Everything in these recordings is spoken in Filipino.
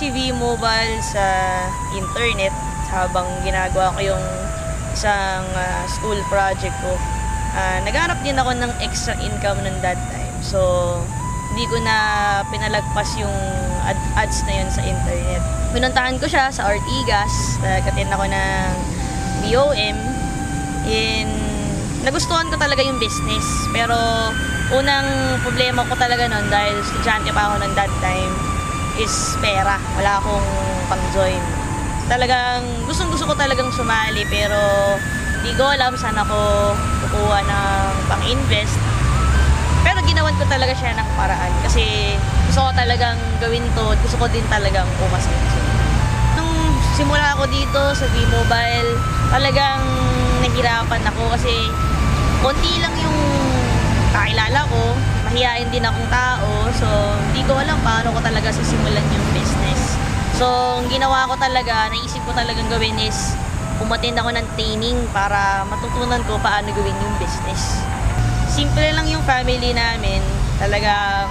si V-Mobile sa internet habang ginagawa ko yung isang school project ko. Naghanap din ako ng extra income ng that time. So, hindi ko na pinalagpas yung ads na yun sa internet. Pinuntahan ko siya sa Ortigas. Nag-attend ako ng BOM. Nagustuhan ko talaga yung business. Pero, unang problema ko talaga nun dahil estudyante pa ako ng that time is pera. Wala akong pang-join. Talagang gustong-gusto ko talagang sumali pero di ko alam saan ako kukuha ng pang-invest. Pero ginawan ko talaga siya ng paraan kasi gusto ko talagang gawin to. Gusto ko din talagang umasenso. Nung simula ako dito sa V-Mobile, talagang nahirapan ako kasi konti lang yung kakilala ko. Mahihain din akong tao. So, hindi ko alam paano ko talaga sisimulan yung business. So, ang ginawa ko talaga, naisip ko talagang gawin is umattend ako ng training para matutunan ko paano gawin yung business. Simple lang yung family namin. Talagang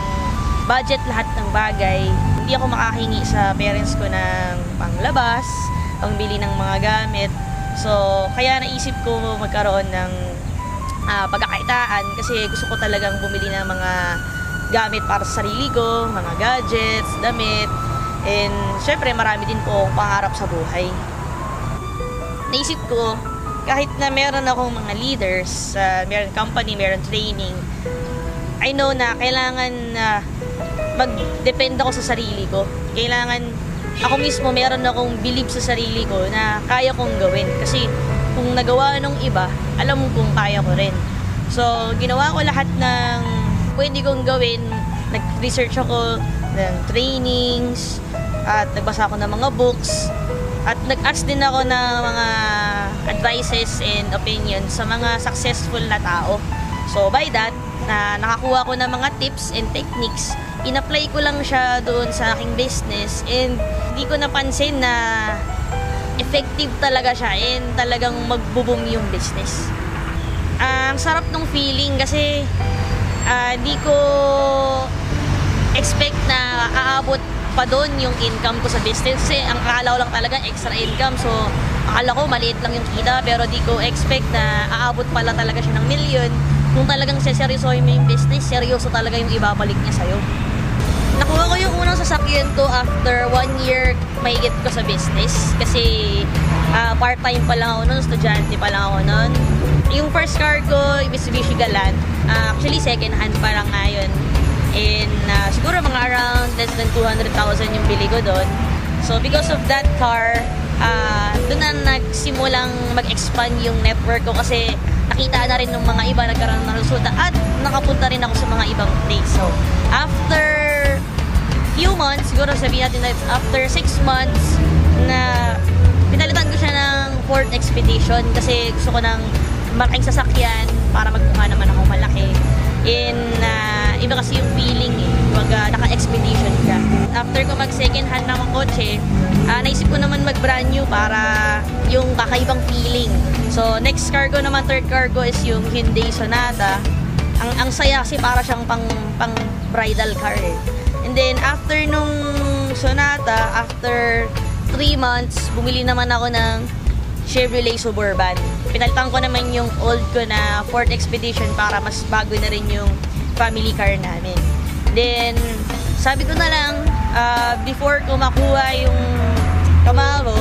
budget lahat ng bagay. Hindi ako makahingi sa parents ko ng panglabas, pangbili ng mga gamit. So, kaya naisip ko magkaroon ng pagkakaitaan kasi gusto ko talagang bumili ng mga gamit para sa sarili ko, mga gadgets, damit, and syempre marami din po akong pangarap sa buhay. Naisip ko, kahit na meron akong mga leaders, meron company, meron training, I know na kailangan mag-depend ako sa sarili ko. Kailangan ako mismo meron akong believe sa sarili ko na kaya kong gawin. Kasi kung nagawa ng iba, alam mo kung kaya ko rin. So, ginawa ko lahat ng pwede kong gawin. Nag-research ako ng trainings, at nagbasa ako ng mga books, at nag-ask din ako ng mga advices and opinions sa mga successful na tao. So, by that, nakakuha ko ng mga tips and techniques. In-apply ko lang siya doon sa aking business and hindi ko napansin na effective talaga siya and talagang magbo-boom yung business. Ang sarap ng feeling kasi di ko expect na aabot pa doon yung income ko sa business kasi ang akala ko lang talaga extra income, so akala ko maliit lang yung kita pero di ko expect na aabot pala talaga siya ng million. Kung talagang seryosohin mo yung business, seryoso talaga yung ibabalik niya sa'yo. Nakuha ko yung unang sasakyan ko after 1 year mahigit ko sa business kasi part-time pa lang ako nun, estudyante pa lang ako nun. Yung first car ko, Mitsubishi Galant, actually second hand pa lang ngayon. And siguro mga around less than 200,000 yung bili ko doon. So because of that car, doon na nagsimulang mag-expand yung network ko kasi nakita na rin ng mga iba, nagkaroon ng resulta at nakapunta rin ako sa mga ibang place. So after few months, siguro sabihin natin na after 6 months na pinalitan ko siya ng Ford Expedition kasi gusto ko ng malaking sasakyan para magmukha naman ako malaki. Iba kasi yung feeling pag naka-expedition ka. After ko mag-second hand ng kotse, naisip ko naman mag-brand new para yung kakaibang feeling. So, next car ko naman, third car ko is yung Hyundai Sonata. Ang saya kasi para siyang pang bridal car eh. And then, after nung Sonata, after 3 months, bumili naman ako ng Chevrolet Suburban. Pinalitan ko naman yung old ko na Ford Expedition para mas bago na rin yung family car namin. Then, sabi ko na lang, before ko makuha yung Camaro,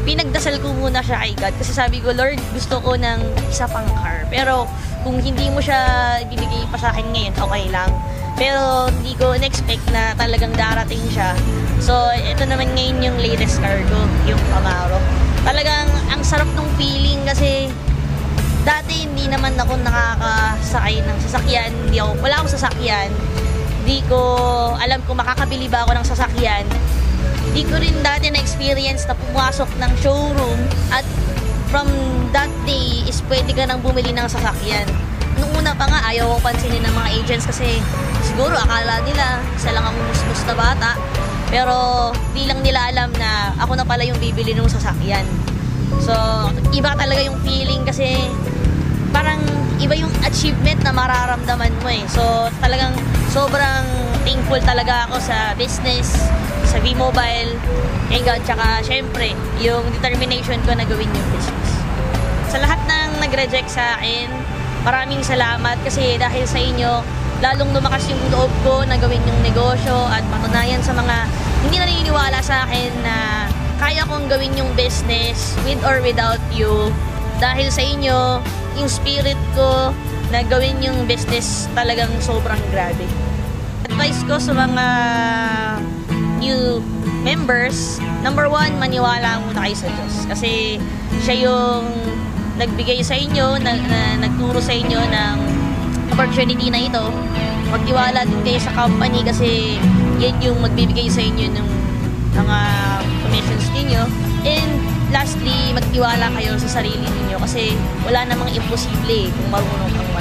pinagdasal ko muna siya kay God. Kasi sabi ko, Lord, gusto ko ng isa pang car. Pero, kung hindi mo siya ibibigay pa sa akin ngayon, okay lang. Pero, hindi ko in-expect na talagang darating siya. So, ito naman ngayon yung latest car ko, yung Camaro. Talagang, ang sarap ng feeling kasi dati hindi naman ako nakakasakay ng sasakyan. Wala akong sasakyan. Hindi ko alam kung makakabili ba ako ng sasakyan. Hindi ko rin dati na-experience na pumasok ng showroom at from that day is pwede ka nang bumili ng sasakyan. Nung una pa nga, ayaw ko pansinin ng mga agents kasi siguro akala nila isa lang ang musmus na bata. Pero di lang nila alam na ako na pala yung bibili ng sasakyan. So, iba talaga yung feeling kasi parang iba yung achievement na mararamdaman mo eh. So, talagang sobrang thankful talaga ako sa business, sa V-Mobile, kay God, tsaka syempre, yung determination ko na gawin yung business. Sa lahat ng nag-reject sa akin, maraming salamat kasi dahil sa inyo, lalong lumakas yung loob ko na gawin yung negosyo at patunayan sa mga hindi naniniwala sa akin na kaya kong gawin yung business with or without you. Dahil sa inyo, yung spirit ko na gawin yung business talagang sobrang grabe. Advice ko sa mga new members, number 1, maniwala muna kayo sa Diyos. Kasi siya yung nagbigay sa inyo, nagturo sa inyo ng opportunity na ito. Magtiwala din kayo sa company kasi yan yung magbibigay sa inyo ng mga commissions ninyo. And lastly, magtiwala kayo sa sarili ninyo kasi wala namang imposible kung marunong kang